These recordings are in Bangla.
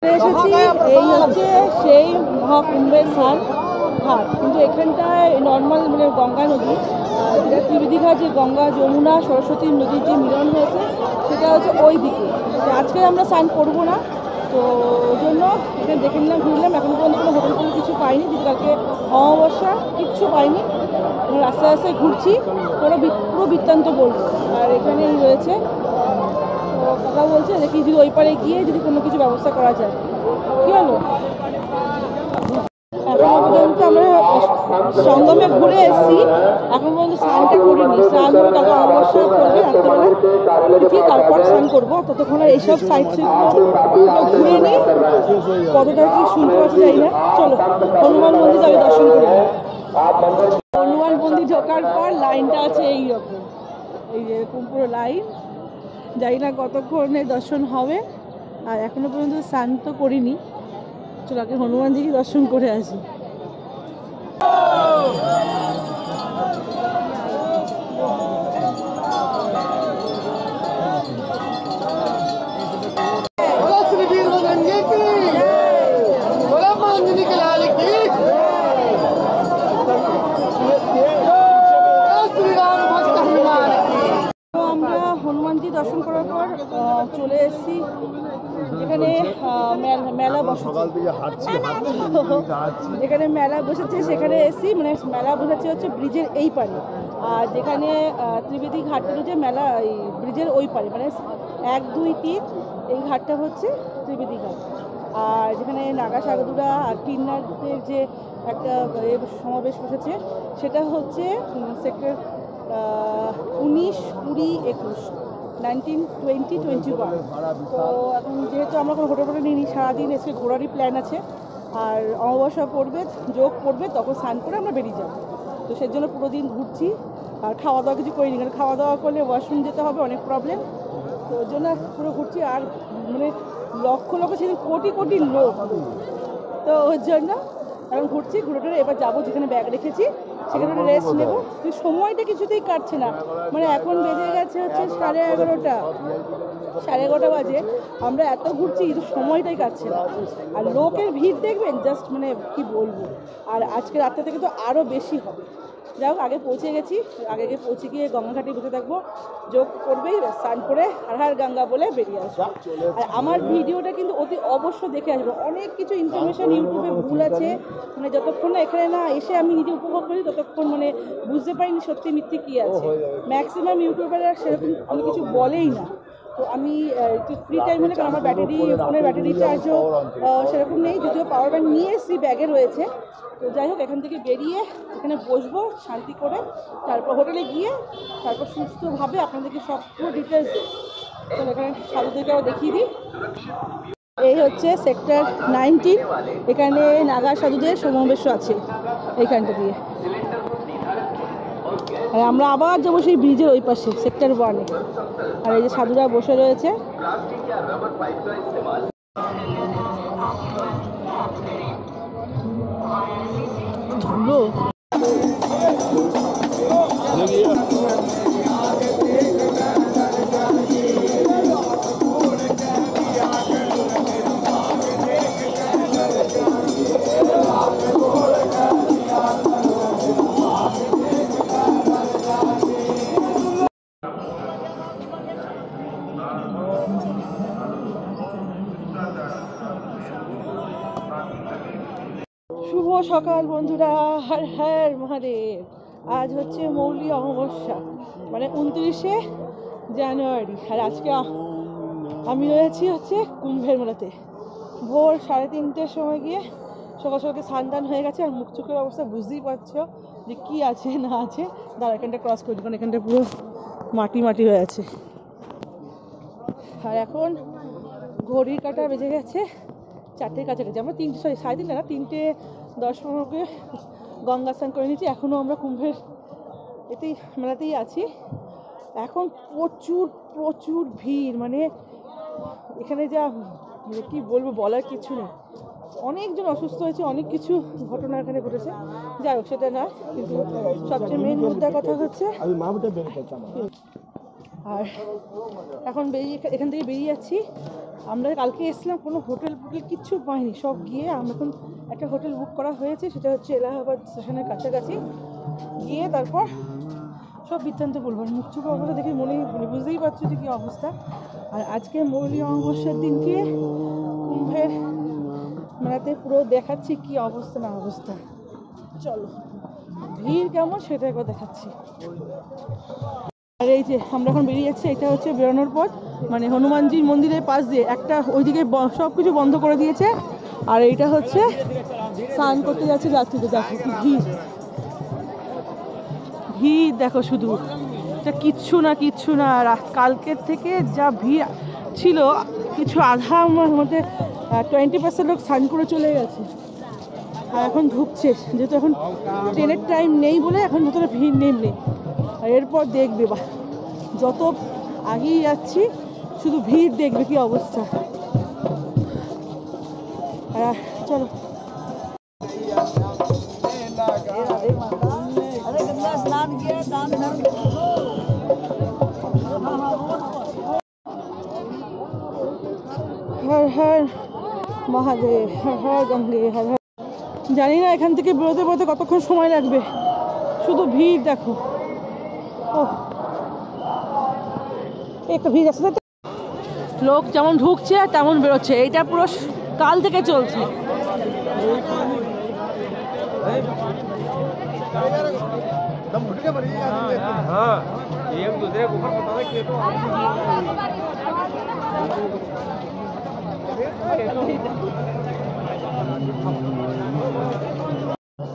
এসেছি এই হচ্ছে সেই মহাকুম্ভের স্নান ঘাট, কিন্তু এখানটায় নর্মাল মানে গঙ্গা নদী, যেটা ত্রিবেদী ঘাট, যে গঙ্গা যমুনা সরস্বতী নদীর যে মিলন হয়েছে সেটা হচ্ছে ওই দিকে। আজকে আমরা স্নান করবো না, তো ওই জন্য এখানে দেখে নিলাম, ঘুরলাম। এখন পর্যন্ত কোনো হোটেল ফোটেল কিছু পাইনি, কিন্তু কালকে অমাবস্যা, কিচ্ছু পাইনি। রাস্তায় রাস্তায় ঘুরছি, পুরো বৃত্তান্ত বলবো। আর এখানেই রয়েছে, তো কথা বলছে দেখি যদি ওই পারে গিয়ে যদি কোনো কিছু ব্যবস্থা করা যায়। কি হলো, এখন পর্যন্ত আমরা সঙ্গমে ঘুরে এসেছি, এখন পর্যন্ত স্নানটা করিনি। স্নান করে কালকে অমাবস্যা করবে রাত্রেবেলা, দেখি তারপর স্নান করবো। ততক্ষণ এইসব সাইড সিটগুলো ঘুরে নিই, কতটা কি শুনতে পাচ্ছি যাই না। চলো হনুমান মন্দির আগে দর্শন করে নিই। হনুমান মন্দির ঢোকার পর লাইনটা আছে এইরকম, এই যে এরকম পুরো লাইন, জানি না কতক্ষণে দর্শন হবে। আর এখনো পর্যন্ত স্নান তো করিনি, চলো আগে হনুমানজিকে দর্শন করে আসি। হনুমানজি দর্শন করার পর চলে এসেছি এখানে, মেলা বসেছে, এখানে মেলা বসেছে, সেখানে এসেছি। মানে মেলা বসেছে হচ্ছে ব্রিজের এই পারে, আর যেখানে ত্রিবেদী ঘাটটা হচ্ছে মেলা এই ব্রিজের ওই পারে, মানে 1, 2, 3 এই ঘাটটা হচ্ছে ত্রিবেদী ঘাট। আর যেখানে নাগা সাধুরা আর কিন্নারদের যে একটা সমাবেশ বসেছে, সেটা হচ্ছে সেক্টর 19, 20, 21, 19, 20, 21। তো এখন যেহেতু আমরা কোনো হোটেল ফোটেল নিইনি, সারাদিন এসে ঘোরারই প্ল্যান আছে। আর অমাবস্যা পড়বে, যোগ পড়বে, তখন স্নান করে আমরা বেরিয়ে যাবো। তো সেই জন্য পুরো দিন ঘুরছি, আর খাওয়া দাওয়া কিছু করিনি, কারণ খাওয়া দাওয়া করলে ওয়াশরুম যেতে হবে, অনেক প্রবলেম। তো ওই জন্য পুরো ঘুরছি। আর মানে লক্ষ লক্ষ, সেদিন কোটি কোটি লোক, তো ওর জন্য এখন ঘুরছি, ঘুরে টুরে এবার যাবো যেখানে ব্যাগ রেখেছি সেখানে রেস্ট নেবো। কিন্তু সময়টা কিছুতেই কাটছে না, মানে এখন বেজে গেছে হচ্ছে 11:30, 11:30 বাজে, আমরা এত ঘুরছি কিন্তু সময়টাই কাটছে না। আর লোকের ভিড় দেখবেন, জাস্ট মানে কি বলবো। আর আজকে রাত্রে থেকে তো আরও বেশি হবে। যাই হোক, আগে পৌঁছে গেছি, আগে পৌঁছে গিয়ে গঙ্গাঘাটে বসে থাকবো, যোগ করবেই, স্নান করে হর হর গঙ্গা বলে বেরিয়ে আসবো। আর আমার ভিডিওটা কিন্তু অতি অবশ্য দেখে আসবো, অনেক কিছু ইনফরমেশন ইউটিউবে ভুল আছে, মানে যতক্ষণ না এখানে না এসে আমি নিজে উপভোগ করি ততক্ষণ মানে বুঝতে পারিনি সত্যি মিথ্যে কী আছে। ম্যাক্সিমাম ইউটিউবাররা সেরকম কোনো কিছু বলেই না। তো আমি একটু ফ্রি টাইম হলে, কারণ আমার ফোনের ব্যাটারি চার্জও সেরকম নেই, যদিও পাওয়ার ব্যাংক নিয়ে এসেছি, ব্যাগে রয়েছে। তো যাই হোক, এখান থেকে বেরিয়ে এখানে বসবো শান্তি করে, তারপর হোটেলে গিয়ে তারপর সুস্থভাবে আপনাদেরকে সব পুরো ডিটেলস দেবো। তো এখানে সাধুদেরকে আবার দেখিয়ে দিই। এই হচ্ছে সেক্টর 19, এখানে নাগা সাধুদের সমাবেশ আছে এইখানটা দিয়ে। আর আমরা আবার যাবো সেই ব্রিজের ওই পাশে সেক্টর 1-এ। আর এই যে সাধুরা বসে রয়েছে। ধুলো, শুভ সকাল বন্ধুরা, হর হর মহাদেব। আজ হচ্ছে মৌলি অমাবস্যা, মানে 29শে জানুয়ারি। আর আজকে আমি রয়েছি হচ্ছে কুম্ভের মেলাতে। ভোর 3:30টার সময় গিয়ে সকাল সকালকে স্নান হয়ে গেছে। আর মুখ চোখের অবস্থা বুঝতেই পারছো যে কী আছে না আছে। দাঁড়া, এখানটা ক্রস করি, কারণ এখানটা পুরো মাটি মাটি হয়ে আছে। আর এখন ঘড়ির কাঁটা বেজে গেছে 4টের কাছাকাছি। আমরা 3:30 না, 3:10-15 গঙ্গা স্নান করে নিয়েছি। এখনও আমরা কুম্ভের এতেই মেলাতেই আছি। এখন প্রচুর প্রচুর ভিড়, মানে এখানে যা কি বলবো, বলার কিছু নেই। অনেকজন অসুস্থ হয়েছে, অনেক কিছু ঘটনা এখানে ঘটেছে। যাই হোক, সেটা না, কিন্তু সবচেয়ে মেন মুদ্রার কথা হচ্ছে আর এখন এখান থেকে বেরিয়ে যাচ্ছি। আমরা কালকে এসেছিলাম, কোনো হোটেল কিচ্ছু পাইনি, সব গিয়ে আমরা এখন একটা হোটেল বুক করা হয়েছে, সেটা হচ্ছে এলাহাবাদ স্টেশনের কাছাকাছি। গিয়ে তারপর সব বৃত্তান্ত বলবো। মুখ চোখে অবস্থা দেখে বুঝতেই পারছো যে কী অবস্থা। আর আজকে মৌলি অমাবস্যার দিনকে কুম্ভের মেলাতে পুরো দেখাচ্ছি কি অবস্থা না অবস্থা। চলো, ভিড় কেমন সেটা একবার দেখাচ্ছি। আর এই যে আমরা এখন বেরিয়ে যাচ্ছি, এটা হচ্ছে বেরোনোর পথ, মানে হনুমানজির মন্দিরের পাশ দিয়ে। একটা ওইদিকে সব কিছু বন্ধ করে দিয়েছে, আর এইটা হচ্ছে স্নান করতে যাচ্ছে যাত্রীদের। দেখো কি ভিড়, ভিড় দেখো শুধু, এটা কিচ্ছু না। কালকের থেকে যা ভিড় ছিল, কিছু আধা মধ্যে 20% লোক স্নান করে চলে গেছে, আর এখন ঢুকছে। যেহেতু এখন ট্রেনের টাইম নেই বলে এখন ভেতরে ভিড় নেই। আর এরপর দেখবে বা যত আগেই যাচ্ছি শুধু ভিড়, দেখবে কি অবস্থা। চলো, হর হর মহাদেব, হর হর গঙ্গে, হর হর। জানি না এখান থেকে বেরোতে কতক্ষণ সময় লাগবে, শুধু ভিড় দেখো। ও, একটা ভিড় আছে, লোক যেমন ঢুকছে তেমন বেরোচ্ছে। এটা পুরো কাল থেকে চলছে।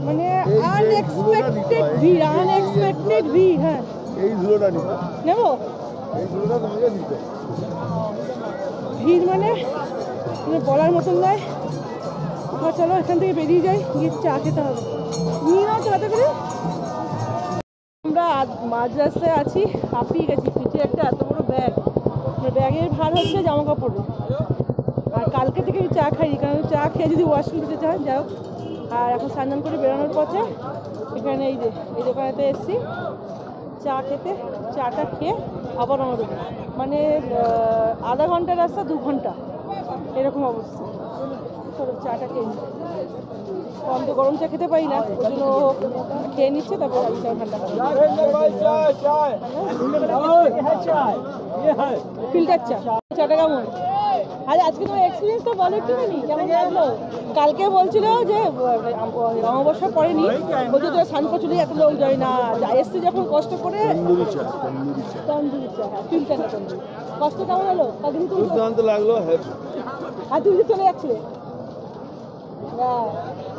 মানে আনএক্সপেক্টেড ভিড়। হ্যাঁ, এই ধুলোটা নেবো, ভিড় মানে বলার মতন নয়। চলো এখান থেকে বেরিয়ে যাই, গিয়ে চা খেতে হবে। নিয়ে নাও চাটা করে। আমরা মাঝ রাস্তায় আছি, হাঁপিয়ে গেছি। পিঠে একটা এত বড় ব্যাগের ভার হচ্ছে জামা কাপড়। আর কালকে থেকে আমি চা খাইনি, কারণ চা খেয়ে যদি ওয়াশরুম যেতে চান, যাই হোক। আর এখন স্নান করে বেরোনোর পথে এখানে এই দোকানেতে এসেছি চা খেতে। চাটা খেয়ে আবার রওনা দেবো, মানে আধা ঘন্টার রাস্তা 2 ঘন্টা এরকম অবস্থা। চলো চাটা খেয়ে নিই, কম তো গরম চা খেতে পারি না, ওই জন্য খেয়ে নিচ্ছে। তারপর আমি চা ঠান্ডা ফিল্টার চাটা কেমন? আরে আজকে তোমার এক্সপিরিয়েন্স তো বলো একটুখানি, কেমন লাগলো? কালকে বলছিল যে অমাবস্যা পড়েনি, বলছে তোরা স্নান করছিলি, এত লোক যায় না, এসছি যখন কষ্ট করে। তন্দুরি চা, হ্যাঁ, ফিল্টার না তন্দুরি। কষ্ট কেমন হলো? দুর্দান্ত লাগলো। আর তুমি যে চলে যাচ্ছিলে,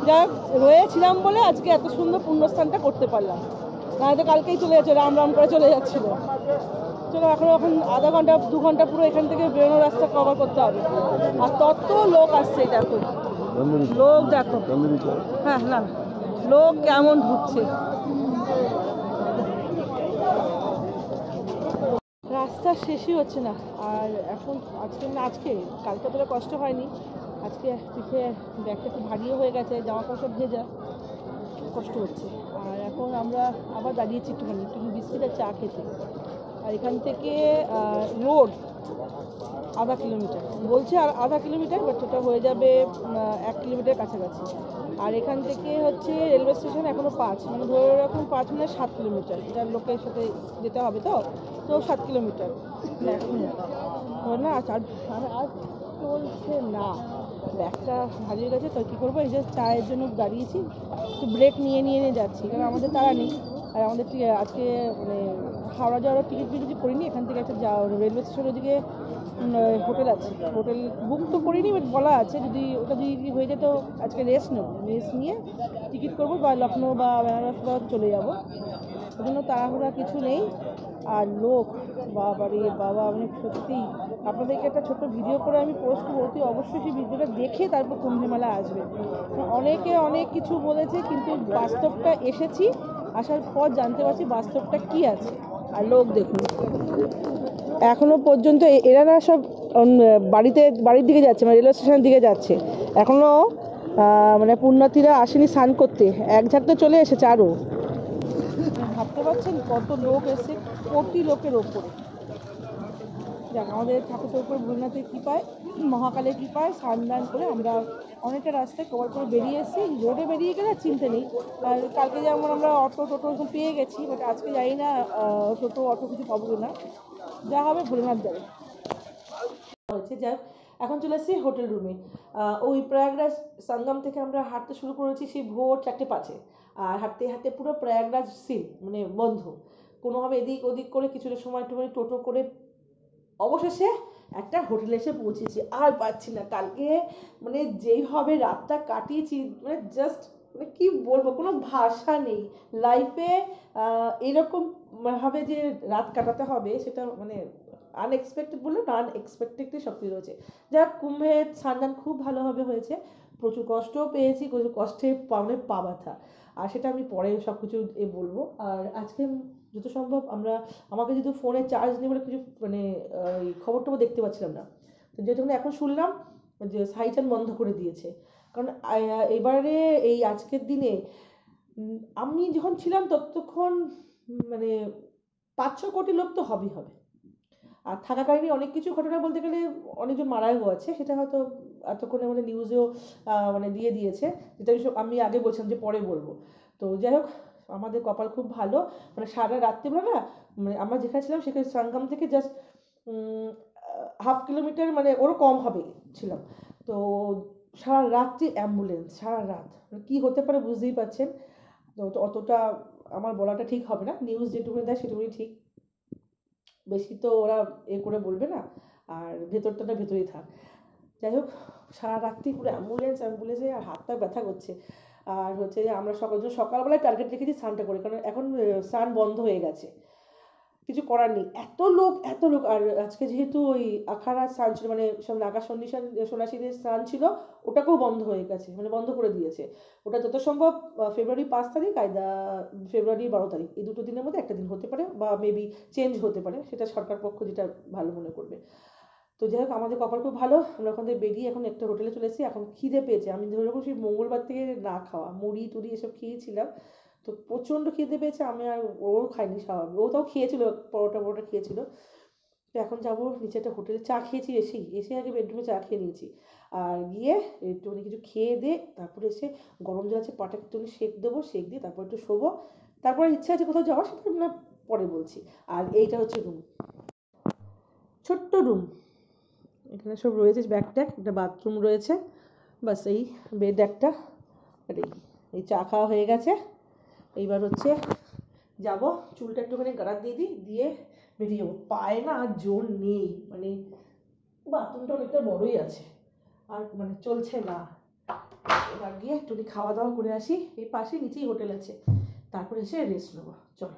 যাক রয়েছিলাম বলে আজকে এত সুন্দর পুণ্যস্থানটা করতে পারলাম, না হয়তো কালকেই চলে যাচ্ছে, রাম করে চলে যাচ্ছিল। চলো এখন আধা ঘন্টা 2 ঘন্টা পুরো এখান থেকে বেরোনোর রাস্তা কভার করতে হবে। আর তত লোক আসছে, দেখো লোক, দেখো। হ্যাঁ, না লোক কেমন ঢুকছে, রাস্তা শেষই হচ্ছে না। আর এখন আজকে কালকে তোরা কষ্ট হয়নি, আজকে পিঠে ব্যাগটা খুব ভারীও হয়ে গেছে, জামা কাপড় সব ভেজা, কষ্ট হচ্ছে। আর এখন আমরা আবার দাঁড়িয়েছি একটু বিস্কিট আর চা খেতে। আর এখান থেকে রোড আধা কিলোমিটার বলছে, আর আধা কিলোমিটার, বাট ওটা হয়ে যাবে 1 কিলোমিটার কাছাকাছি। আর এখান থেকে হচ্ছে রেলওয়ে স্টেশন এখনও 5, মানে ধরে রাখুন 5 মানে 7 কিলোমিটার। এটার লোকের সাথে যেতে হবে, তো 7 কিলোমিটার না। আর চলছে না, ব্যাগটা হারিয়ে গেছে, তো কী করবো? এই যে চায়ের জন্য দাঁড়িয়েছি, একটু ব্রেক নিয়ে যাচ্ছি, কারণ আমাদের তাড়া নেই। আর আমাদের আজকে মানে হাওড়া যাওয়ার টিকিট করিনি। এখান থেকে একটা রেলওয়ে স্টেশন ওদিকে হোটেল আছে, হোটেল বুক তো করিনি, বাট বলা আছে যদি হয়ে যেত আজকে রেস্ট নিয়ে টিকিট করবো, বা লখনৌ বা বেনারস বা চলে যাবো। ওই জন্য তাড়াহুড়া কিছু নেই। আর লোক বাবা, মানে সত্যি আপনাদেরকে একটা ছোট্ট ভিডিও করে আমি পোস্ট করবো, অবশ্যই সেই ভিডিওটা দেখে তারপর কুম্ভ মেলা আসবে। অনেকে অনেক কিছু বলেছে, কিন্তু বাস্তবটা আসার পর জানতে পারছি বাস্তবটা কি আছে। আর লোক দেখুন, এখনো পর্যন্ত এরা সব বাড়ির দিকে যাচ্ছে, মানে রেলওয়ে স্টেশনের দিকে যাচ্ছে। এখনো মানে পুণ্যার্থীরা আসেনি স্নান করতে, এক ঝাঁক তো চলে এসেছে। আরও ভাবতে পারছেন কত লোক এসে, কোটি লোকের ওপরে। যাক, আমাদের ঠাকুরের উপর ভোলেনাথের কৃপায়, মহাকালের কৃপায় স্নান করে আমরা অনেকটা রাস্তায় কভার করে বেরিয়ে এসেছি। রোডে বেরিয়ে গেলে আর চিন্তা নেই। আর কালকে যেমন আমরা অটো টোটো এরকম পেয়ে গেছি, বাট আজকে জানি না টোটো অটো কিছু পাবো কিনা, যা হবে ভোলেনাথ যাবে হয়েছে। যাক, এখন চলে এসেছি হোটেল রুমে। ওই প্রয়াগরাজ সঙ্গম থেকে আমরা হাঁটতে শুরু করেছি সেই ভোর 4:05, আর হাঁটতে হাঁটতে পুরো প্রয়াগরাজ সিন মানে বন্ধ, কোনোভাবে এদিক ওদিক করে কিছুটা সময় একটু টোটো করে অবশেষে একটা হোটেলে এসে পৌঁছেছি। আর পাচ্ছি না, কালকে মানে যেইভাবে রাতটা কাটিয়েছি, মানে জাস্ট মানে কি বলবো, কোনো ভাষা নেই লাইফে। এরকম ভাবে যে রাত কাটাতে হবে সেটা মানে আনএক্সপেক্টেড বললে না, আনএক্সপেক্টেডলি সব কিছু হয়েছে। যাক, কুম্ভে স্নান খুব ভালোভাবে হয়েছে, প্রচুর কষ্টও পেয়েছি, প্রচুর কষ্টে পাওনে পা ব্যথা, আর সেটা আমি পরে সব কিছু বলবো। আর আজকে যত সম্ভব আমাকে যেহেতু ফোনে চার্জ নেই বলে কিছু মানে ওই খবর টবর দেখতে পাচ্ছিলাম না, তো যেটুকু এখন শুনলাম যে সাইচান বন্ধ করে দিয়েছে। কারণ এবারে এই আজকের দিনে আমি যখন ছিলাম ততক্ষণ মানে 5-6 কোটি লোক তো হবেই হবে। আর থাকাকালীন অনেক কিছু ঘটনা বলতে গেলে অনেকজন মারাও গেছে, সেটা হয়তো এতক্ষণে আমাদের নিউজেও মানে দিয়ে দিয়েছে, যেটা আমি আগে বলছিলাম যে পরে বলবো। তো যাই হোক, আমাদের কপাল খুব ভালো, মানে সারা রাত্রিবেলা না, মানে আমরা যেখানে ছিলাম সেখানে সঙ্গম থেকে জাস্ট 1/2 কিলোমিটার মানে ওরও কম হবে ছিলাম। তো সারা রাত্রি অ্যাম্বুলেন্স, সারা রাত, মানে কী হতে পারে বুঝতেই পারছেন। তো অতটা আমার বলাটা ঠিক হবে না, নিউজ যেটুকুনি দেয় সেটুকুনি ঠিক, বেশি তো ওরা করে বলবে না, আর ভেতরটা ভেতরেই থাক। যাই হোক, সারা রাত্রি পুরো অ্যাম্বুলেন্সে আর হাতটা ব্যথা করছে। আর হচ্ছে যে আমরা সকালবেলায় টার্গেট রেখেছি স্নানটা করে, কারণ এখন স্নান বন্ধ হয়ে গেছে, কিছু করার নেই, এত লোক। আর আজকে যেহেতু ওই আখাড়া স্নান ছিল, মানে সব নাগা সন্ন্যাসীদের স্নান ছিল, ওটাকেও বন্ধ হয়ে গেছে, মানে বন্ধ করে দিয়েছে। ওটা যত সম্ভব ফেব্রুয়ারি 5 তারিখ, কায়দা ফেব্রুয়ারি 12 তারিখ, এই দুটো দিনের মধ্যে একটা দিন হতে পারে, বা মেবি চেঞ্জ হতে পারে, সেটা সরকার পক্ষ যেটা ভালো মনে করবে। তো যাই হোক, আমাদের কপাল খুব ভালো, আমরা ওখান থেকে বেরিয়ে এখন একটা হোটেলে চলে এসেছি। এখন খিদে পেয়েছে, আমি ধরে রাখুন সেই মঙ্গলবার থেকে না খাওয়া মুড়ি টুড়ি এসব খেয়েছিলাম, তো প্রচণ্ড খিদে পেয়েছে। আমি আর ওও খাইনি, স্বাভাবিক, ও তাও খেয়েছিল, পরোটা খেয়েছিল। তো এখন যাবো নিচে একটা হোটেলে, চা খেয়েছি, এসে আগে বেডরুমে চা খেয়ে নিয়েছি, আর গিয়ে একটুখানি কিছু খেয়ে দিয়ে তারপরে এসে গরম জল আছে, পাটা একটুখানি সেঁক দেবো, সেঁক দিয়ে তারপর একটু শোবো। তারপরে ইচ্ছা আছে কোথাও যাওয়ার, সেটা আমরা পরে বলছি। আর এইটা হচ্ছে রুম, ছোট্ট রুম, এখানে সব রয়েছে, ব্যাগ ট্যাগ, একটা বাথরুম রয়েছে, বাস এই বেড একটা, আর এই চা খাওয়া হয়ে গেছে। এইবার হচ্ছে যাব, চুলটা একটুখানি গাড়া দিয়ে দিই, দিয়ে বেরিয়ে যাবো। পায়ে না আর জোর নেই, মানে বাথরুমটা অনেকটা বড়ই আছে, আর মানে চলছে না। এবার গিয়ে একটু খাওয়া দাওয়া করে আসি, এই পাশে নিচেই হোটেল আছে, তারপরে এসে রেস্ট নেবো। চলো।